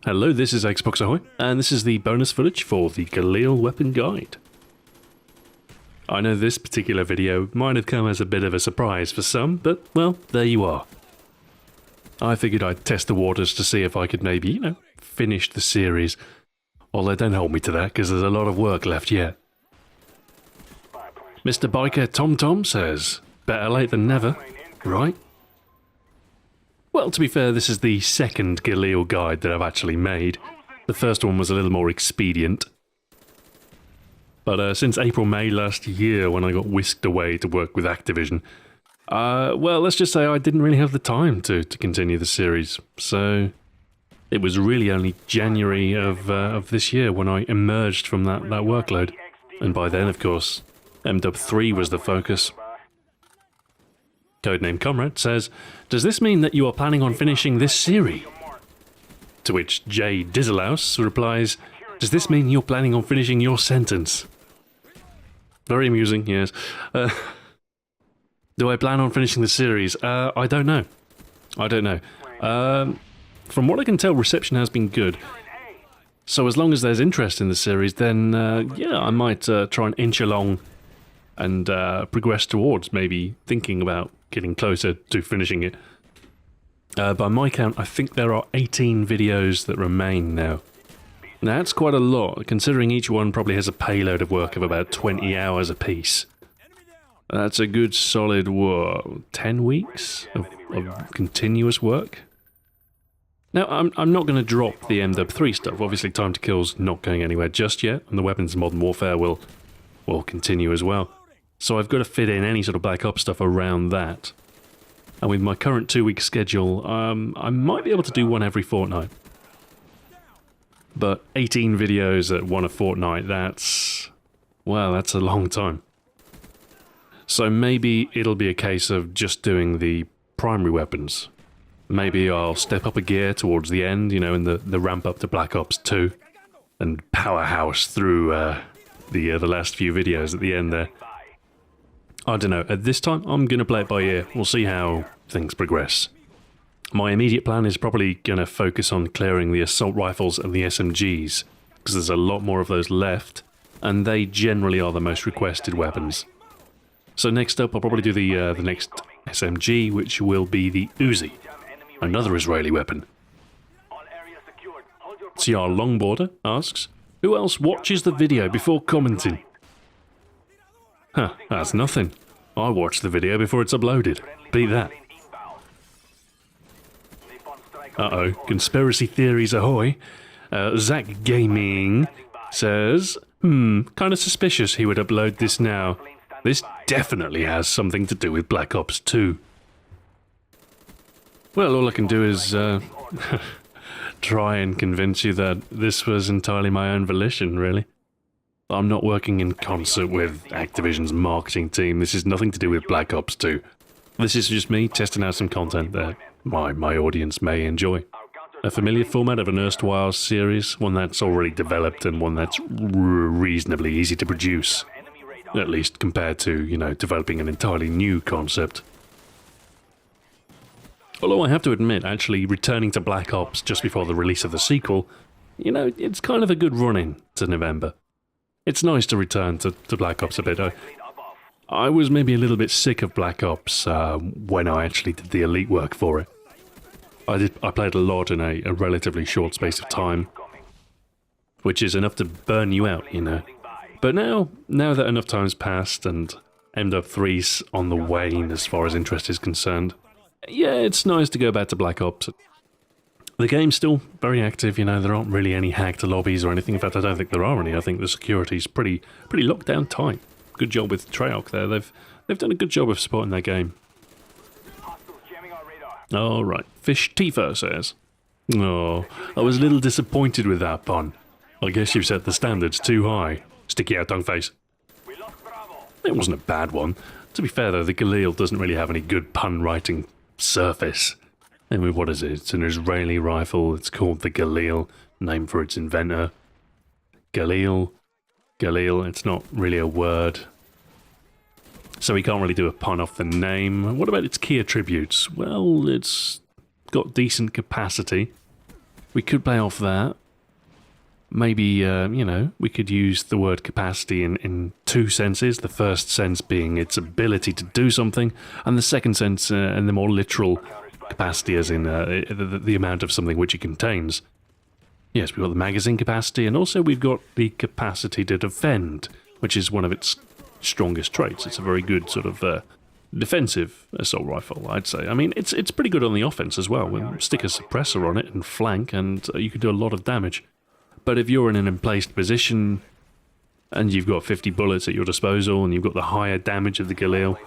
Hello, this is Xbox Ahoy, and this is the bonus footage for the Galil weapon guide. I know this particular video might have come as a bit of a surprise for some, but, well, there you are. I figured I'd test the waters to see if I could maybe, finish the series. Although don't hold me to that, because there's a lot of work left yet. Mr. Biker TomTom says, better late than never, right? Well, to be fair, this is the second Galil guide that I've actually made. The first one was a little more expedient. But since April-May last year, when I got whisked away to work with Activision, well, let's just say I didn't really have the time to continue the series. So it was really only January of this year when I emerged from that workload. And by then, of course, MW3 was the focus. Codename Comrade says, does this mean that you are planning on finishing this series? To which J. Dizzlehouse replies, does this mean you're planning on finishing your sentence? Very amusing, yes. Do I plan on finishing the series? I don't know. I don't know. From what I can tell, reception has been good. So as long as there's interest in the series, then yeah, I might try and inch along and progress towards maybe thinking about getting closer to finishing it. By my count, I think there are 18 videos that remain now. Now that's quite a lot, considering each one probably has a payload of work of about 20 hours apiece. That's a good solid, what, 10 weeks of continuous work? Now, I'm not going to drop the MW3 stuff. Obviously, Time to Kill's not going anywhere just yet, and the Weapons of Modern Warfare will continue as well. So I've got to fit in any sort of Black Ops stuff around that. And with my current 2-week schedule, I might be able to do one every fortnight. But 18 videos at one a fortnight, that's a long time. So maybe it'll be a case of just doing the primary weapons. Maybe I'll step up a gear towards the end, in the ramp up to Black Ops 2. And powerhouse through the last few videos at the end there. I don't know, at this time I'm going to play it by ear. We'll see how things progress. My immediate plan is probably going to focus on clearing the assault rifles and the SMGs, because there's a lot more of those left, and they generally are the most requested weapons. So next up I'll probably do the next SMG, which will be the Uzi, another Israeli weapon. CR Longboarder asks, who else watches the video before commenting? Huh, that's nothing. I watch the video before it's uploaded. Beat that. Uh-oh, conspiracy theories ahoy. Zach Gaming says, kind of suspicious he would upload this now. This definitely has something to do with Black Ops 2. Well, all I can do is try and convince you that this was entirely my own volition, really. I'm not working in concert with Activision's marketing team. This is nothing to do with Black Ops 2. This is just me testing out some content that my audience may enjoy. A familiar format of an erstwhile series, one that's already developed and one that's reasonably easy to produce. At least compared to, developing an entirely new concept. Although I have to admit, actually returning to Black Ops just before the release of the sequel, it's kind of a good run-in to November. It's nice to return to Black Ops a bit. I was maybe a little bit sick of Black Ops when I actually did the Elite work for it. I played a lot in a relatively short space of time, which is enough to burn you out, But now that enough time's passed and MW3's on the wane as far as interest is concerned, yeah, it's nice to go back to Black Ops. The game's still very active, there aren't really any hacked lobbies or anything. In fact, I don't think there are any. I think the security's pretty locked down tight. Good job with Treyarch there. They've done a good job of supporting their game. Alright, Fish Tifa says, oh, I was a little disappointed with that pun. I guess you've set the standards too high. Sticky out tongue face. It wasn't a bad one. To be fair though, the Galil doesn't really have any good pun writing surface. I mean, what is it? It's an Israeli rifle. It's called the Galil, named for its inventor. Galil, it's not really a word. So we can't really do a pun off the name. What about its key attributes? Well, it's got decent capacity. We could play off that. Maybe, you know, we could use the word capacity in two senses. The first sense being its ability to do something, and the second sense in the more literal capacity, as in the amount of something which it contains. Yes, we've got the magazine capacity, and also we've got the capacity to defend, which is one of its strongest traits. It's a very good sort of defensive assault rifle, I'd say. I mean, it's pretty good on the offense as well. We'll stick a suppressor on it and flank, and you can do a lot of damage. But if you're in an emplaced position and you've got 50 bullets at your disposal and you've got the higher damage of the Galil,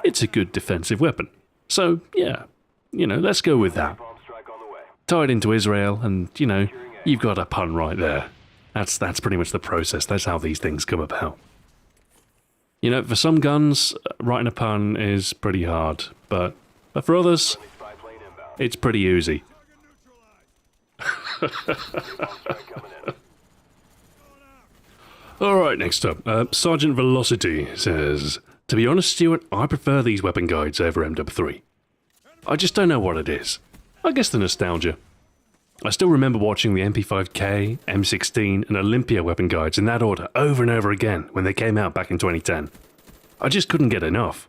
it's a good defensive weapon. So, yeah, you know, let's go with that. Tied into Israel and, you know, you've got a pun right there. That's pretty much the process. That's how these things come about. You know, for some guns, writing a pun is pretty hard, but for others, it's pretty easy. Alright, next up. Sergeant Velocity says, "To be honest, Stuart, I prefer these weapon guides over MW3. I just don't know what it is. I guess the nostalgia. I still remember watching the MP5K, M16 and Olympia weapon guides in that order over and over again when they came out back in 2010. I just couldn't get enough.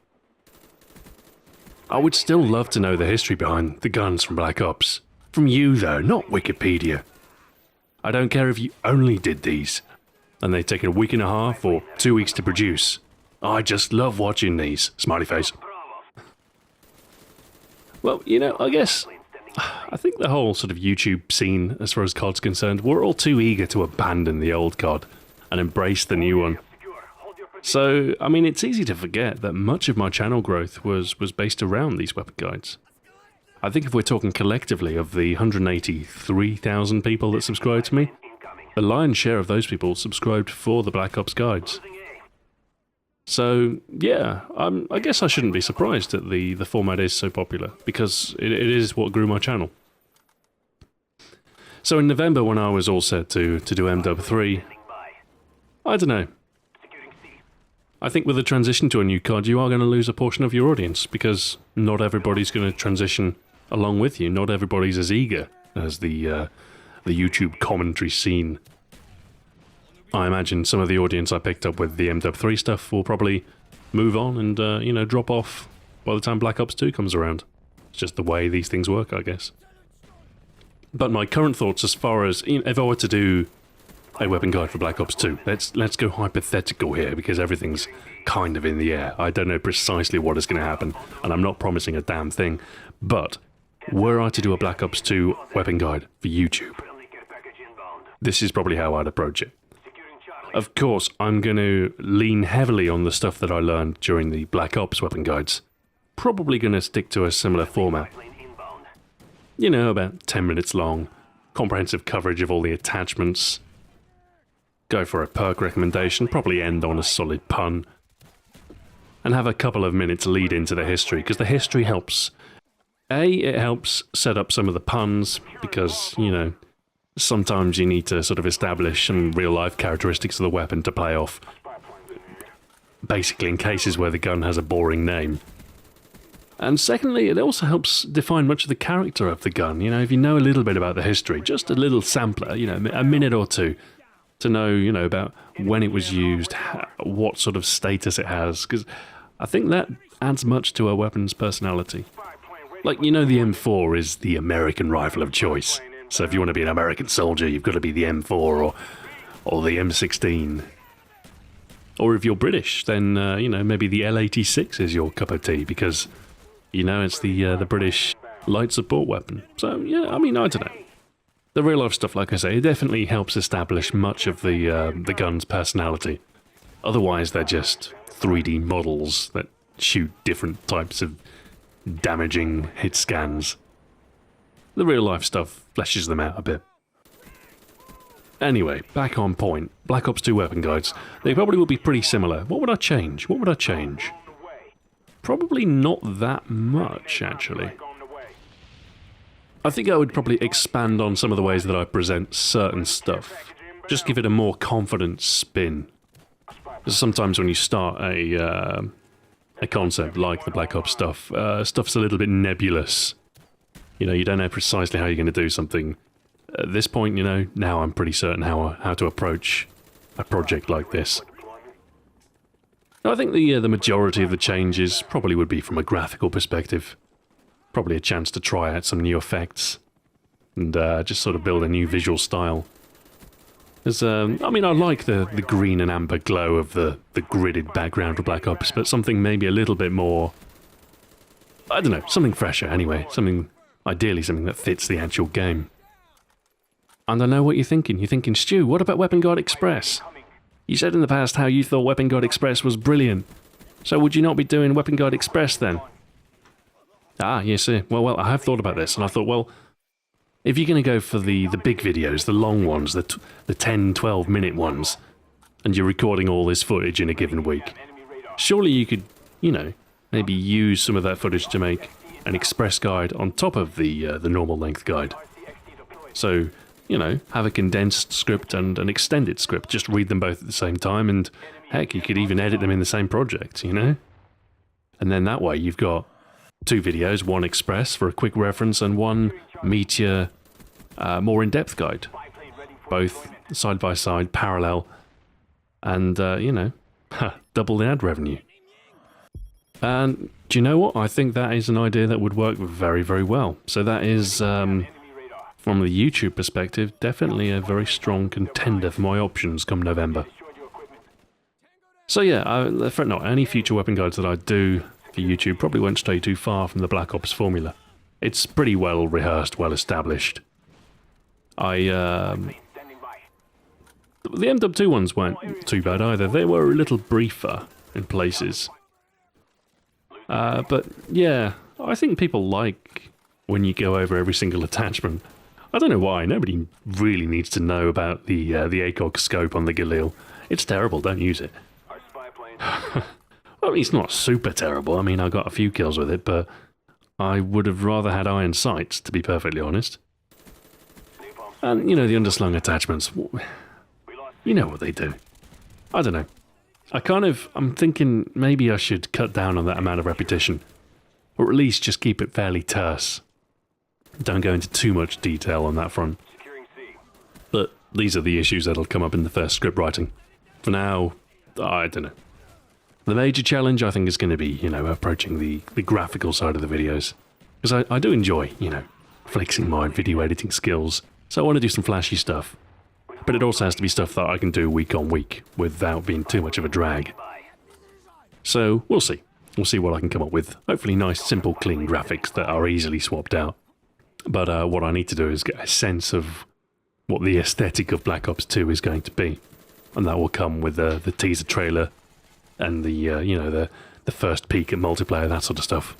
I would still love to know the history behind the guns from Black Ops. From you though, not Wikipedia. I don't care if you only did these, and they take a week and a half or 2 weeks to produce. I just love watching these. Smiley face." Well, you know, I think the whole sort of YouTube scene, as far as COD's concerned, we're all too eager to abandon the old COD and embrace the new one. So, I mean, it's easy to forget that much of my channel growth was based around these weapon guides. I think if we're talking collectively of the 183,000 people that subscribe to me, the lion's share of those people subscribed for the Black Ops guides. So, yeah, I guess I shouldn't be surprised that the format is so popular, because it is what grew my channel. So in November, when I was all set to do MW3, I don't know. I think with the transition to a new COD, you are going to lose a portion of your audience, because not everybody's going to transition along with you. Not everybody's as eager as the YouTube commentary scene. I imagine some of the audience I picked up with the MW3 stuff will probably move on and, you know, drop off by the time Black Ops 2 comes around. It's just the way these things work, I guess. But my current thoughts as far as, you know, if I were to do a weapon guide for Black Ops 2, let's go hypothetical here, because everything's kind of in the air. I don't know precisely what is going to happen, and I'm not promising a damn thing, but were I to do a Black Ops 2 weapon guide for YouTube, this is probably how I'd approach it. Of course, I'm going to lean heavily on the stuff that I learned during the Black Ops weapon guides. Probably going to stick to a similar format. You know, about 10 minutes long, comprehensive coverage of all the attachments. Go for a perk recommendation, probably end on a solid pun. And have a couple of minutes lead into the history, because the history helps. It helps set up some of the puns, because, you know, sometimes you need to sort of establish some real-life characteristics of the weapon to play off. Basically in cases where the gun has a boring name. And secondly, it also helps define much of the character of the gun. You know, if you know a little bit about the history, just a little sampler, you know, a minute or two, to know, you know, about when it was used, what sort of status it has, because I think that adds much to a weapon's personality. Like, you know, the M4 is the American rifle of choice. So if you want to be an American soldier, you've got to be the M4 or the M16. Or if you're British, then, you know, maybe the L86 is your cup of tea, because, you know, it's the British light support weapon. So, yeah, I mean, I don't know. The real-life stuff, like I say, it definitely helps establish much of the gun's personality. Otherwise, they're just 3D models that shoot different types of damaging hit scans. The real-life stuff fleshes them out a bit. Anyway, back on point. Black Ops 2 weapon guides. They probably will be pretty similar. What would I change? What would I change? Probably not that much, actually. I think I would probably expand on some of the ways that I present certain stuff. Just give it a more confident spin. Sometimes when you start a concept like the Black Ops stuff, stuff's a little bit nebulous. You know, you don't know precisely how you're going to do something. at this point, you know, now I'm pretty certain how to approach a project like this. I think the majority of the changes probably would be from a graphical perspective. Probably a chance to try out some new effects and just sort of build a new visual style. As, I mean, I like the green and amber glow of the gridded background of Black Ops, but something maybe a little bit more, I don't know, something fresher anyway. Ideally something that fits the actual game. And I know what you're thinking. You're thinking, Stu, what about Weapon Guard Express? You said in the past how you thought Weapon Guard Express was brilliant. So would you not be doing Weapon Guard Express then? Ah, yes, sir. Well, I have thought about this, and I thought, well, if you're going to go for the big videos, the long ones, the 10, 12-minute ones, and you're recording all this footage in a given week, surely you could, you know, maybe use some of that footage to make an express guide on top of the normal length guide. So, you know, have a condensed script and an extended script. Just read them both at the same time, and heck, you could even edit them in the same project, you know? And then that way you've got 2 videos, one express for a quick reference, and one meatier, more in-depth guide. Both side by side, parallel, and, you know, double the ad revenue. And do you know what? I think that is an idea that would work very, very well. So that is, from the YouTube perspective, definitely a very strong contender for my options come November. So yeah, fret not, any future weapon guides that I do for YouTube probably won't stray too far from the Black Ops formula. It's pretty well rehearsed, well established. The MW2 ones weren't too bad either. They were a little briefer in places. But yeah, I think people like when you go over every single attachment. I don't know why, nobody really needs to know about the ACOG scope on the Galil. It's terrible, don't use it. Well, it's not super terrible, I mean, I got a few kills with it, but I would have rather had iron sights, to be perfectly honest. And, you know, the underslung attachments, you know what they do. I don't know. I'm thinking maybe I should cut down on that amount of repetition. Or at least just keep it fairly terse. Don't go into too much detail on that front. But these are the issues that'll come up in the first script writing. For now, I don't know. The major challenge I think is going to be, you know, approaching the graphical side of the videos. Because I do enjoy, you know, flexing my video editing skills. So I want to do some flashy stuff. But it also has to be stuff that I can do week on week without being too much of a drag. So we'll see. We'll see what I can come up with. Hopefully nice, simple, clean graphics that are easily swapped out. But what I need to do is get a sense of what the aesthetic of Black Ops 2 is going to be. And that will come with the teaser trailer and the, you know, the first peek at multiplayer, that sort of stuff.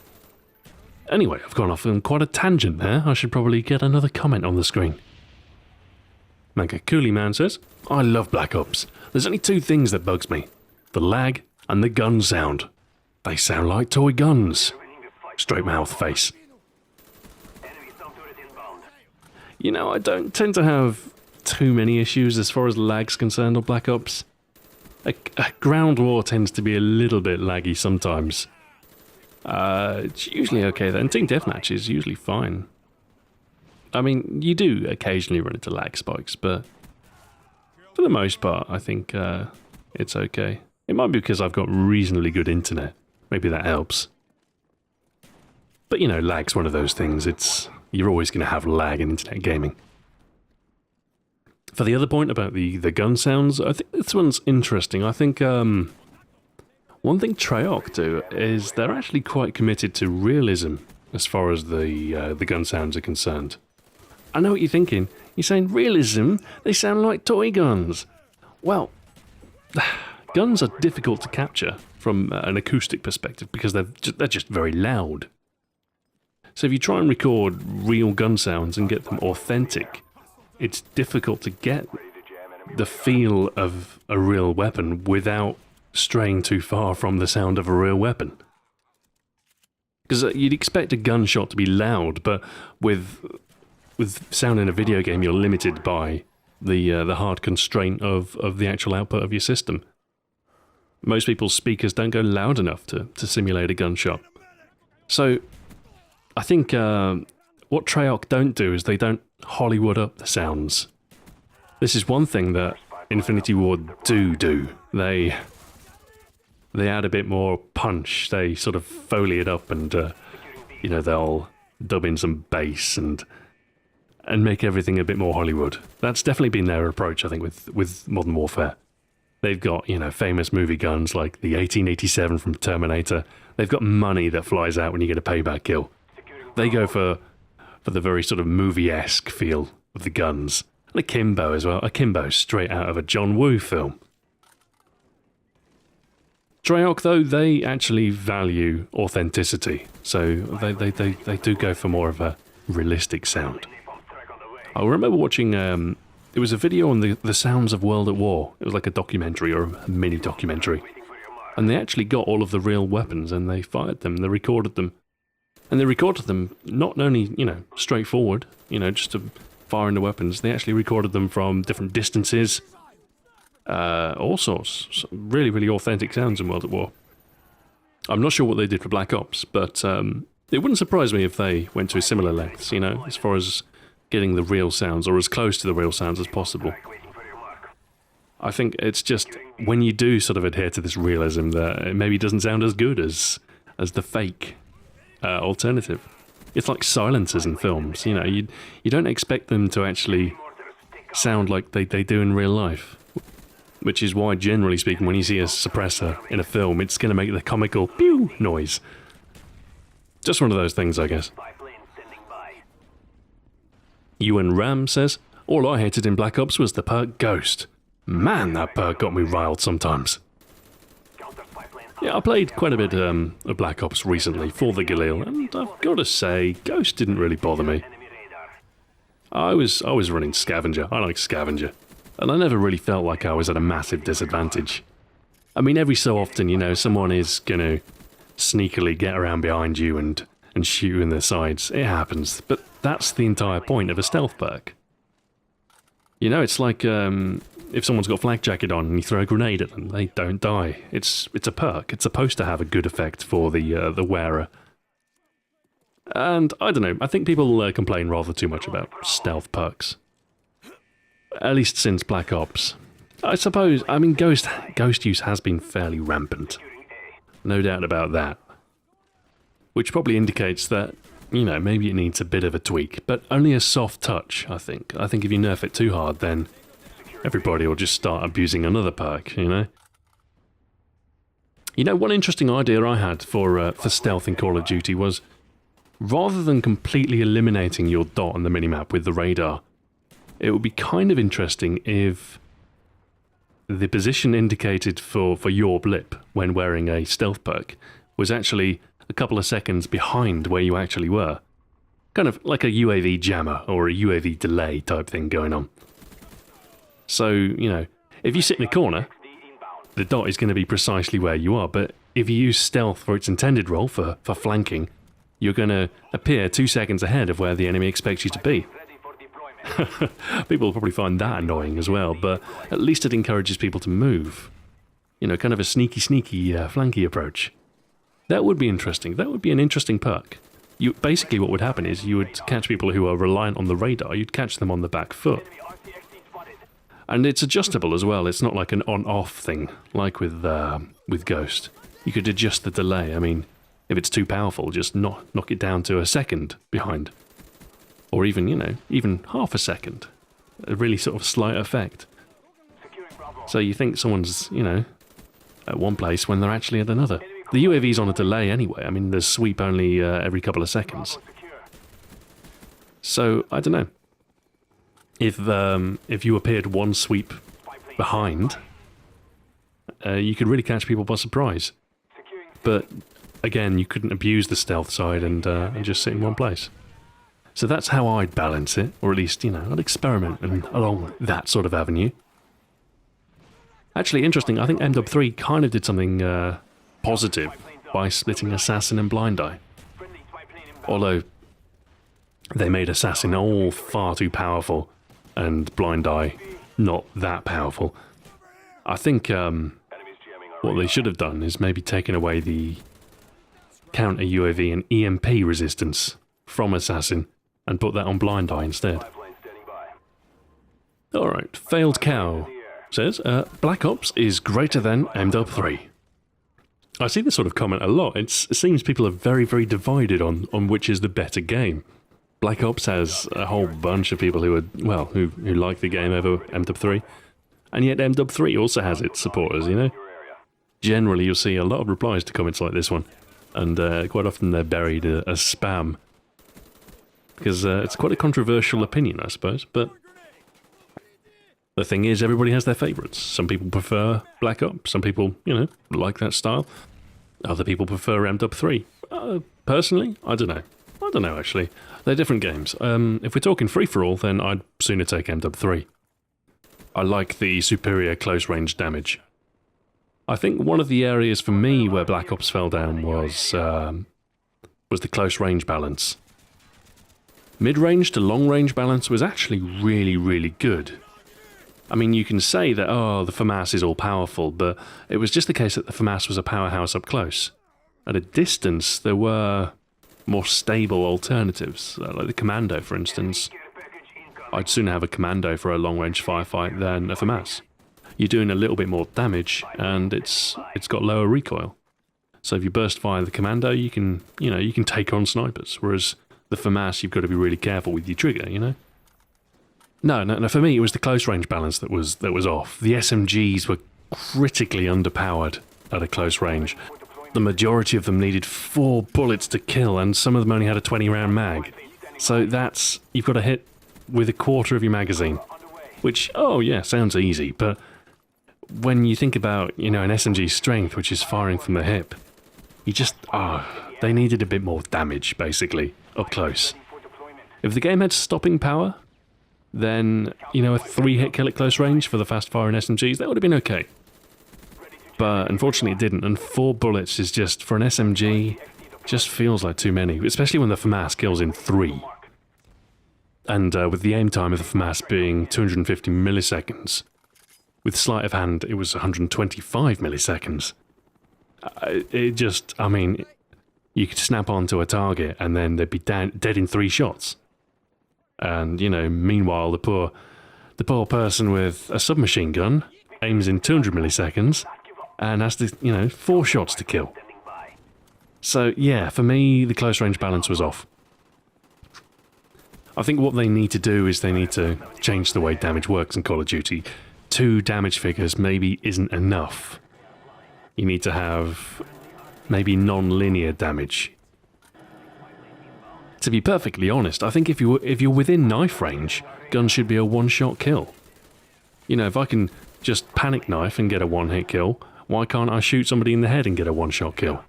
Anyway, I've gone off on quite a tangent there. I should probably get another comment on the screen. Manka Cooley Man says, I love Black Ops. There's only 2 things that bugs me. The lag and the gun sound. They sound like toy guns. Straight mouth face. You know, I don't tend to have too many issues as far as lag's concerned on Black Ops. A ground war tends to be a little bit laggy sometimes. It's usually okay though, and Team Deathmatch is usually fine. I mean, you do occasionally run into lag spikes, but for the most part, I think it's okay. It might be because I've got reasonably good internet. Maybe that helps. But you know, lag's one of those things. You're always going to have lag in internet gaming. For the other point about the gun sounds, I think this one's interesting. I think one thing Treyarch do is they're actually quite committed to realism as far as the gun sounds are concerned. I know what you're thinking. You're saying, realism? They sound like toy guns. Well, guns are difficult to capture from an acoustic perspective because they're just very loud. So if you try and record real gun sounds and get them authentic, it's difficult to get the feel of a real weapon without straying too far from the sound of a real weapon. Because you'd expect a gunshot to be loud, but with sound in a video game, you're limited by the hard constraint of the actual output of your system. Most people's speakers don't go loud enough to simulate a gunshot. So I think what Treyarch don't do is they don't Hollywood up the sounds. This is one thing that Infinity Ward do. They add a bit more punch. They sort of foley it up and, you know, they'll dub in some bass and make everything a bit more Hollywood. That's definitely been their approach, I think, with Modern Warfare. They've got, you know, famous movie guns like the 1887 from Terminator. They've got money that flies out when you get a payback kill. They go for the very sort of movie-esque feel of the guns. And akimbo as well. Akimbo straight out of a John Woo film. Treyarch, though, they actually value authenticity. So they do go for more of a realistic sound. I remember watching, it was a video on the sounds of World at War. It was like a documentary or a mini documentary. And they actually got all of the real weapons and they fired them, they recorded them. And they recorded them not only, you know, straightforward, you know, just to firing the weapons. They actually recorded them from different distances. All sorts. Really, really authentic sounds in World at War. I'm not sure what they did for Black Ops, but it wouldn't surprise me if they went to similar lengths, you know, as far as getting the real sounds, or as close to the real sounds as possible. I think it's just, when you do sort of adhere to this realism, that it maybe doesn't sound as good as the fake alternative. It's like silencers in films, you know, you don't expect them to actually sound like they do in real life. Which is why, generally speaking, when you see a suppressor in a film, it's going to make the comical pew noise. Just one of those things, I guess. Ewan Ram says, all I hated in Black Ops was the perk Ghost. Man, that perk got me riled sometimes. Yeah, I played quite a bit of Black Ops recently for the Galil, and I've got to say, Ghost didn't really bother me. I was running Scavenger. I like Scavenger. And I never really felt like I was at a massive disadvantage. I mean, every so often, you know, someone is going to sneakily get around behind you and shoot you in the sides. It happens. But that's the entire point of a stealth perk. You know, it's like if someone's got a flak jacket on and you throw a grenade at them, they don't die. It's a perk. It's supposed to have a good effect for the wearer. And, I don't know, I think people complain rather too much about stealth perks. At least since Black Ops. I suppose, I mean, Ghost use has been fairly rampant. No doubt about that. Which probably indicates that, you know, maybe it needs a bit of a tweak, but only a soft touch, I think. I think if you nerf it too hard, then everybody will just start abusing another perk, you know? You know, one interesting idea I had for stealth in Call of Duty was, rather than completely eliminating your dot on the minimap with the radar, it would be kind of interesting if the position indicated for your blip when wearing a stealth perk was actually a couple of seconds behind where you actually were. Kind of like a UAV jammer or a UAV delay type thing going on. So, you know, if you sit in a corner, the dot is going to be precisely where you are, but if you use stealth for its intended role, for flanking, you're going to appear 2 seconds ahead of where the enemy expects you to be. People will probably find that annoying as well, but at least it encourages people to move. You know, kind of a sneaky, flanky approach. That would be interesting. That would be an interesting perk. Basically what would happen is you would catch people who are reliant on the radar, you'd catch them on the back foot. And it's adjustable as well, it's not like an on-off thing, like with Ghost. You could adjust the delay, I mean, if it's too powerful, just knock it down to a second behind. Or even, you know, even half a second. A really sort of slight effect. So you think someone's, you know, at one place when they're actually at another. The UAV's on a delay anyway. I mean, there's sweep only every couple of seconds. So, I don't know. If you appeared one sweep behind, you could really catch people by surprise. But, again, you couldn't abuse the stealth side and just sit in one place. So that's how I'd balance it, or at least, you know, I'd experiment along that sort of avenue. Actually, interesting, I think MW3 kind of did something positive by splitting Assassin and Blind Eye. Although, they made Assassin all far too powerful, and Blind Eye not that powerful. I think what they should have done is maybe taken away the counter UAV and EMP resistance from Assassin, and put that on Blind Eye instead. Alright, Failed Cow says, Black Ops is greater than MW3. I see this sort of comment a lot. It seems people are very, very divided on which is the better game. Black Ops has a whole bunch of people who are, well, who like the game over MW3. And yet MW3 also has its supporters, you know? Generally, you'll see a lot of replies to comments like this one. And quite often they're buried as spam. Because it's quite a controversial opinion, I suppose, but the thing is, everybody has their favourites. Some people prefer Black Ops, some people, you know, like that style. Other people prefer MW3. Personally, I don't know. I don't know, actually. They're different games. If we're talking free-for-all, then I'd sooner take MW3. I like the superior close-range damage. I think one of the areas for me where Black Ops fell down was the close-range balance. Mid-range to long-range balance was actually really, really good. I mean, you can say that, oh, the FAMAS is all-powerful, but it was just the case that the FAMAS was a powerhouse up close. At a distance, there were more stable alternatives, like the Commando, for instance. I'd sooner have a Commando for a long-range firefight than a FAMAS. You're doing a little bit more damage, and it's got lower recoil. So if you burst fire the Commando, you can take on snipers, whereas the FAMAS, you've got to be really careful with your trigger, you know? No, for me, it was the close-range balance that was off. The SMGs were critically underpowered at a close range. The majority of them needed 4 bullets to kill, and some of them only had a 20-round mag. So you've got to hit with a quarter of your magazine. Which, oh yeah, sounds easy, but when you think about, you know, an SMG's strength, which is firing from the hip, they needed a bit more damage, basically, up close. If the game had stopping power, then, you know, a 3-hit kill at close range for the fast-firing SMGs, that would have been okay. But unfortunately it didn't, and 4 bullets is just, for an SMG, just feels like too many, especially when the FAMAS kills in 3. And with the aim time of the FAMAS being 250 milliseconds, with sleight of hand it was 125 milliseconds. I mean, you could snap onto a target and then they'd be dead in 3 shots. And, you know, meanwhile, the poor person with a submachine gun aims in 200 milliseconds and has to, you know, 4 shots to kill. So, yeah, for me, the close-range balance was off. I think what they need to do is they need to change the way damage works in Call of Duty. 2 damage figures maybe isn't enough. You need to have maybe non-linear damage. To be perfectly honest, I think if you're within knife range, guns should be a 1-shot kill. You know, if I can just panic knife and get a 1-hit kill, why can't I shoot somebody in the head and get a 1-shot kill?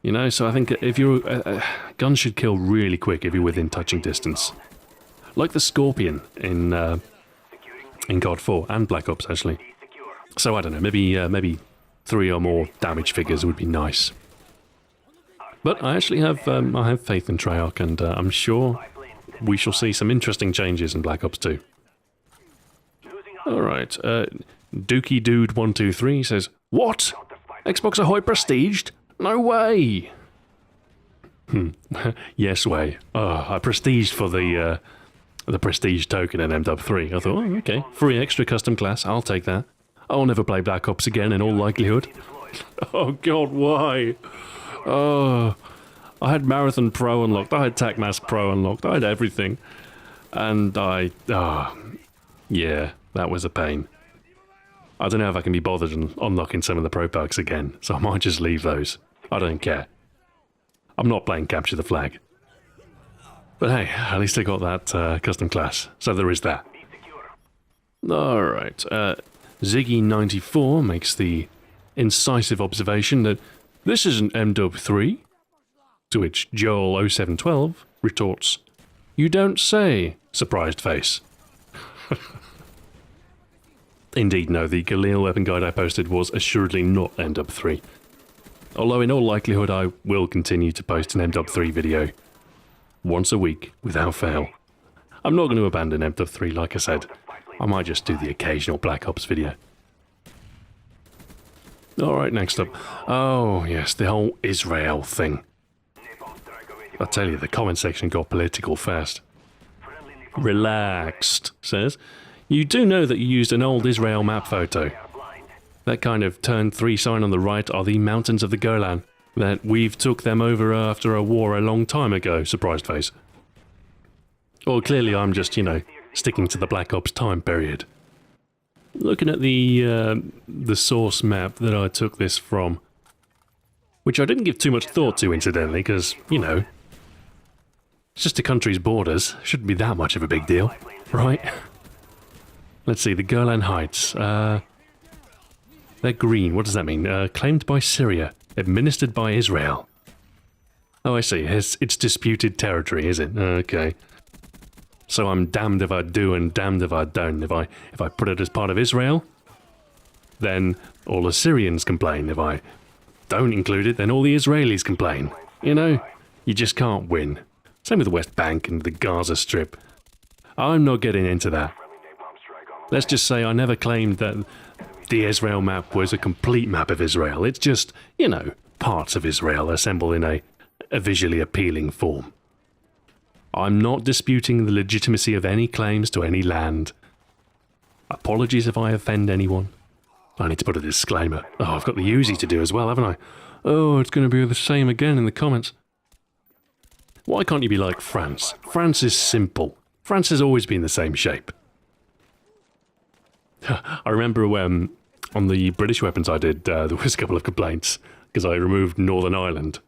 You know, so I think if you're... guns should kill really quick if you're within touching distance. Like the Scorpion in COD 4 and Black Ops, actually. So I don't know, maybe 3 or more damage figures would be nice. But I actually have faith in Treyarch, and I'm sure we shall see some interesting changes in Black Ops 2. Alright, Dookie Dude 123 says, "What? Xbox Ahoy prestiged? No way!" Yes way. I prestiged for the prestige token in MW3. I thought, oh, okay, free extra custom class, I'll take that. I'll never play Black Ops again in all likelihood. Oh god, why? Oh, I had Marathon Pro unlocked, I had TacMask Pro unlocked, I had everything. And yeah, that was a pain. I don't know if I can be bothered unlocking some of the pro perks again, so I might just leave those. I don't care. I'm not playing Capture the Flag. But hey, at least I got that custom class, so there is that. Alright, Ziggy94 makes the incisive observation that this isn't MW3, to which Joel0712 retorts, "You don't say, surprised face." Indeed, no, the Galil weapon guide I posted was assuredly not MW3. Although in all likelihood I will continue to post an MW3 video. Once a week, without fail. I'm not going to abandon MW3 like I said. I might just do the occasional Black Ops video. Alright, next up. Oh, yes, the whole Israel thing. I tell you, the comment section got political fast. Relaxed says, You do know that you used an old Israel map photo. That kind of turn 3 sign on the right are the mountains of the Golan. That we've took them over after a war a long time ago, surprised face. Or clearly I'm just, you know, sticking to the Black Ops time period. Looking at the source map that I took this from, which I didn't give too much thought to, incidentally, because, you know, it's just a country's borders. Shouldn't be that much of a big deal, right? Let's see, the Golan Heights. They're green. What does that mean? Claimed by Syria. Administered by Israel. Oh, I see. It's disputed territory, is it? Okay. So I'm damned if I do and damned if I don't. If I put it as part of Israel, then all the Syrians complain. If I don't include it, then all the Israelis complain. You know, you just can't win. Same with the West Bank and the Gaza Strip. I'm not getting into that. Let's just say I never claimed that the Israel map was a complete map of Israel. It's just, you know, parts of Israel assembled in a visually appealing form. I'm not disputing the legitimacy of any claims to any land. Apologies if I offend anyone. I need to put a disclaimer. Oh, I've got the Uzi to do as well, haven't I? Oh, it's going to be the same again in the comments. Why can't you be like France? France is simple. France has always been the same shape. I remember when, on the British weapons I did, there was a couple of complaints because I removed Northern Ireland.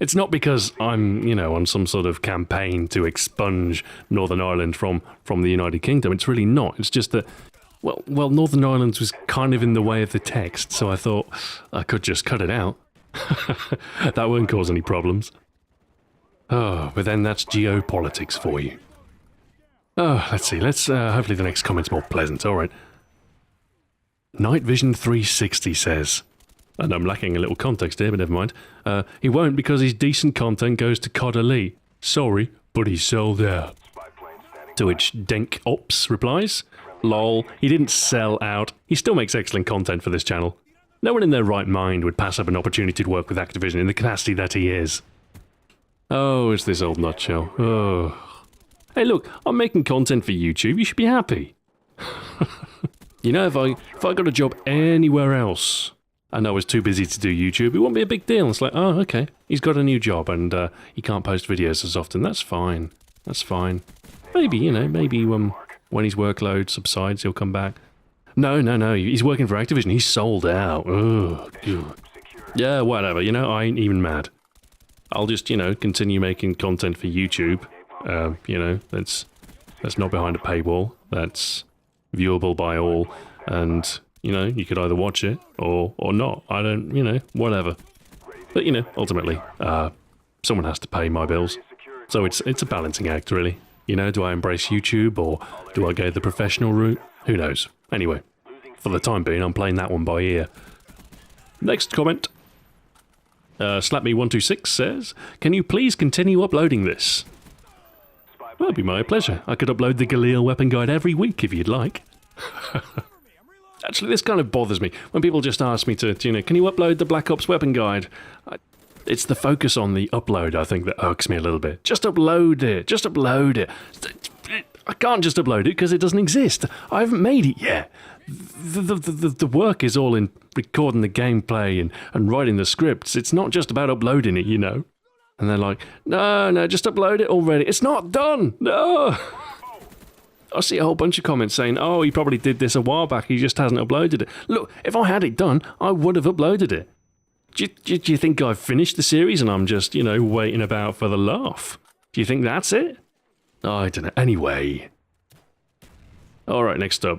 It's not because I'm, you know, on some sort of campaign to expunge Northern Ireland from the United Kingdom. It's really not. It's just that, well, Northern Ireland was kind of in the way of the text, so I thought I could just cut it out. That won't cause any problems. Oh, but then that's geopolitics for you. Oh, let's see. Hopefully the next comment's more pleasant. All right. Night Vision 360 says, and I'm lacking a little context here, but never mind. He won't because his decent content goes to COD Elite. Sorry, but he's sold out. To which Denk Ops replies, lol, he didn't sell out. He still makes excellent content for this channel. No one in their right mind would pass up an opportunity to work with Activision in the capacity that he is. Oh, it's this old nutshell. Oh. Hey look, I'm making content for YouTube, you should be happy. You know, if I got a job anywhere else and I was too busy to do YouTube, it wouldn't be a big deal. It's like, oh, okay, he's got a new job and he can't post videos as often. That's fine. That's fine. Maybe, you know, when his workload subsides, he'll come back. No, he's working for Activision. He's sold out. Ugh. Yeah, whatever, you know, I ain't even mad. I'll just, you know, continue making content for YouTube. You know, that's not behind a paywall. That's viewable by all, and you know, you could either watch it or not. I don't, you know, whatever. But you know, ultimately, someone has to pay my bills, so it's a balancing act, really. You know, do I embrace YouTube or do I go the professional route? Who knows? Anyway, for the time being, I'm playing that one by ear. Next comment. Slapme126 says, "Can you please continue uploading this?" Well, it'd be my pleasure. I could upload the Galil weapon guide every week if you'd like. Actually, this kind of bothers me. When people just ask me to, you know, can you upload the Black Ops weapon guide? It's the focus on the upload, I think, that irks me a little bit. Just upload it. Just upload it. I can't just upload it because it doesn't exist. I haven't made it yet. The work is all in recording the gameplay and writing the scripts. It's not just about uploading it, you know. And they're like, no, just upload it already. It's not done. No. I see a whole bunch of comments saying, oh, he probably did this a while back. He just hasn't uploaded it. Look, if I had it done, I would have uploaded it. Do you think I've finished the series and I'm just, you know, waiting about for the laugh? Do you think that's it? I don't know. Anyway. All right, next up.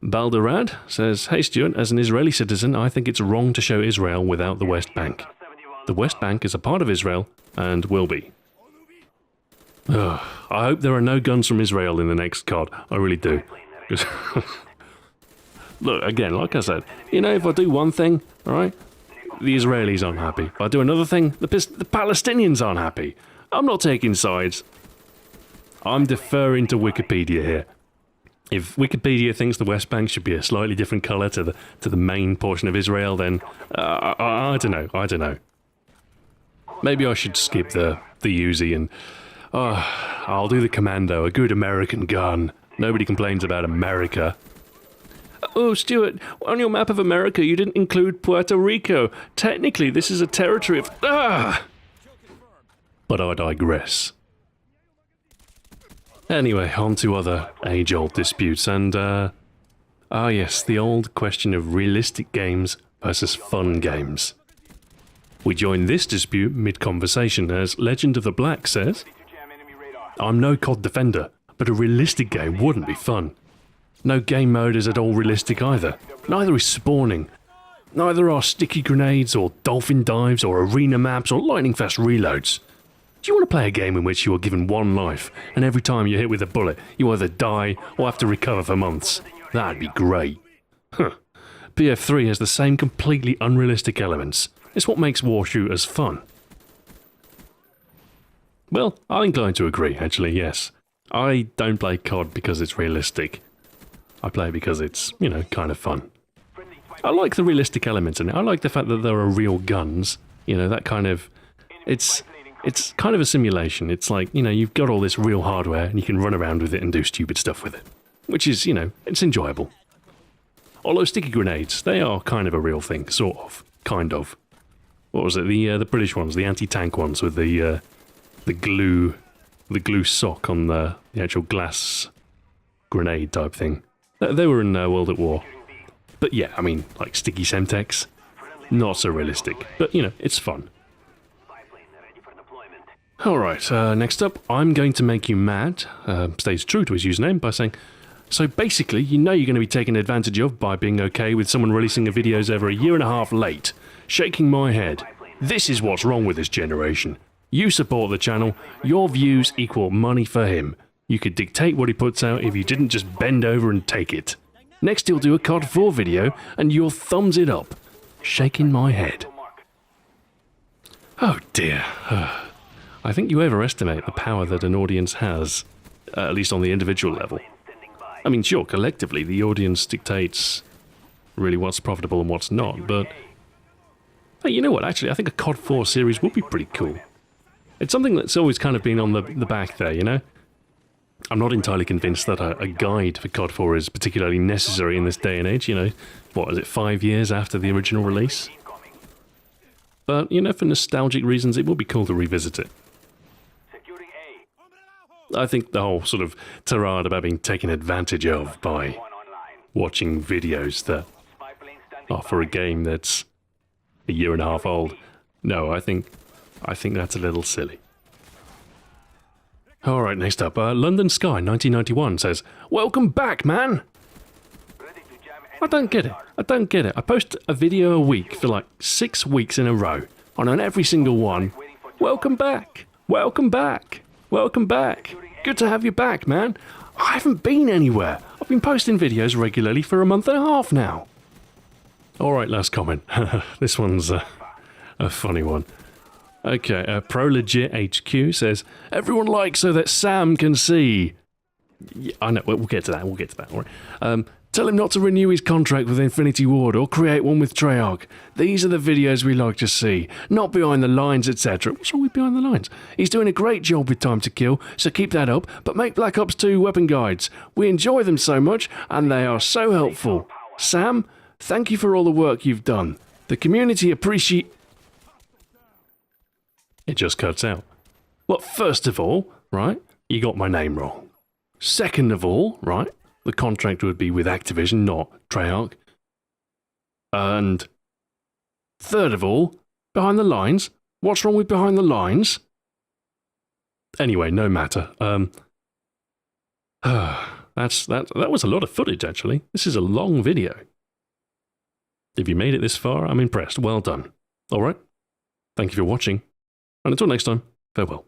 Balderad says, hey, Stuart, as an Israeli citizen, I think it's wrong to show Israel without the West Bank. The West Bank is a part of Israel and will be. Ugh, I hope there are no guns from Israel in the next COD. I really do. Look, again, like I said, you know, if I do one thing, all right, the Israelis aren't happy. If I do another thing, the Palestinians aren't happy. I'm not taking sides. I'm deferring to Wikipedia here. If Wikipedia thinks the West Bank should be a slightly different colour to the main portion of Israel, then I don't know. Maybe I should skip the Uzi and I'll do the Commando, a good American gun. Nobody complains about America. Oh, Stuart, on your map of America, you didn't include Puerto Rico. Technically, this is a territory of... Ah! But I digress. Anyway, on to other age-old disputes, and, yes, the old question of realistic games versus fun games. We join this dispute mid-conversation, as Legend of the Black says, I'm no COD defender, but a realistic game wouldn't be fun. No game mode is at all realistic either. Neither is spawning. Neither are sticky grenades, or dolphin dives, or arena maps, or lightning-fast reloads. Do you want to play a game in which you are given one life, and every time you're hit with a bullet, you either die or have to recover for months? That'd be great. Huh. BF3 has the same completely unrealistic elements. It's what makes war shooters fun. Well, I'm inclined to agree, actually, yes. I don't play COD because it's realistic. I play because it's, you know, kind of fun. I like the realistic elements in it. I like the fact that there are real guns. You know, that kind of... It's kind of a simulation. It's like, you know, you've got all this real hardware and you can run around with it and do stupid stuff with it. Which is, you know, it's enjoyable. Although sticky grenades, they are kind of a real thing, sort of. Kind of. What was it? The British ones, the anti-tank ones with the glue sock on the actual glass grenade type thing. They were in World at War. But yeah, I mean, like sticky Semtex, not so realistic. But, you know, it's fun. Alright, next up, I'm going to make you mad, stays true to his username, by saying, so basically, you know you're going to be taken advantage of by being okay with someone releasing their videos over a year and a half late. Shaking my head. This is what's wrong with this generation. You support the channel, your views equal money for him. You could dictate what he puts out if you didn't just bend over and take it. Next he'll do a COD 4 video, and you'll thumbs it up. Shaking my head. Oh dear. I think you overestimate the power that an audience has, at least on the individual level. I mean, sure, collectively, the audience dictates really what's profitable and what's not, but... Hey, you know what, actually, I think a COD 4 series would be pretty cool. It's something that's always kind of been on the back there, you know? I'm not entirely convinced that a guide for COD 4 is particularly necessary in this day and age, you know? What, is it 5 years after the original release? But, you know, for nostalgic reasons, it would be cool to revisit it. I think the whole sort of tirade about being taken advantage of by watching videos that are for a game that's a year and a half old. No, I think that's a little silly. Alright, next up, London Sky 1991 says, welcome back, man! I don't get it. I post a video a week for like 6 weeks in a row, and on every single one, welcome back! Welcome back! Welcome back! Good to have you back, man! I haven't been anywhere! I've been posting videos regularly for a month and a half now! Alright, last comment. This one's a funny one. Okay, ProLegitHQ says, everyone likes so that Sam can see. Yeah, I know, we'll get to that, alright. Tell him not to renew his contract with Infinity Ward or create one with Treyarch. These are the videos we like to see, not behind the lines, etc. What's wrong with behind the lines? He's doing a great job with Time to Kill, so keep that up, but make Black Ops 2 weapon guides. We enjoy them so much, and they are so helpful. Sam, thank you for all the work you've done. The community appreciate... It just cuts out. Well, first of all, right, you got my name wrong. Second of all, right, the contract would be with Activision, not Treyarch. And third of all, behind the lines. What's wrong with behind the lines? Anyway, no matter. That was a lot of footage, actually. This is a long video. If you made it this far, I'm impressed. Well done. All right. Thank you for watching. And until next time, farewell.